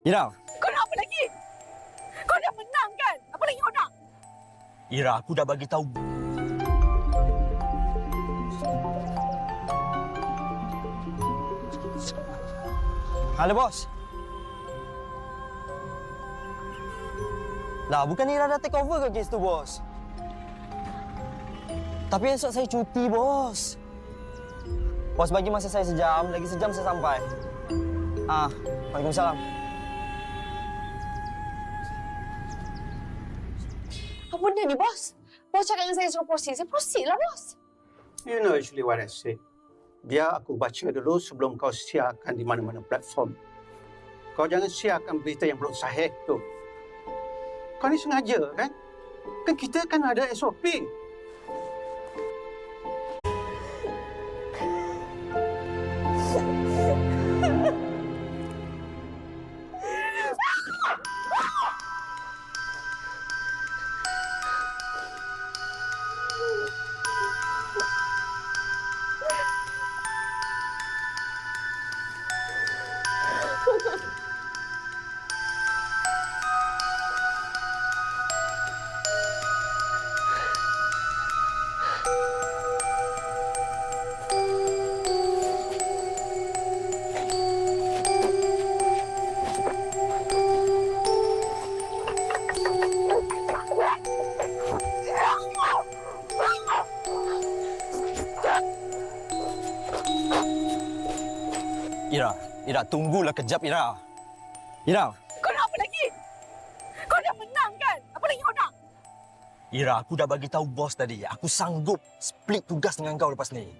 Ira! Kau nak apa lagi? Kau dah menang kan? Apa lagi kau nak? Ira, aku dah bagi tahu. Halo, bos. Lah, bukan Ira dah take over ke kes tu, bos? Tapi esok saya cuti, bos. Bos bagi masa saya sejam, lagi sejam saya sampai. Waalaikumsalam. Apa benda ni, bos? Bos cakap dengan saya suruh proceed. Saya proceed lah, bos. You know actually what I say. Biar aku baca dulu sebelum kau siarkan di mana-mana platform. Kau jangan siarkan berita yang belum sahih tu. Kau ni sengaja kan? Kan kita kan ada SOP. Ira, tunggulah kejap, Ira. Ira! Kau nak apa lagi? Kau dah menang kan? Apa lagi kau nak? Ira, aku dah bagi tahu bos tadi. Aku sanggup split tugas dengan kau lepas ni.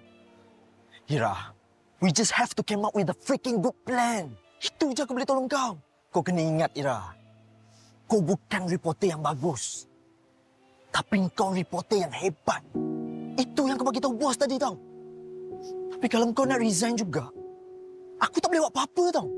Ira, we just have to come up with a freaking good plan. Itu je aku boleh tolong kau. Kau kena ingat, Ira. Kau bukan reporter yang bagus. Tapi kau reporter yang hebat. Itu yang kau bagi tahu bos tadi tau. Tapi kalau kau nak resign juga, aku tak boleh buat apa-apa tau.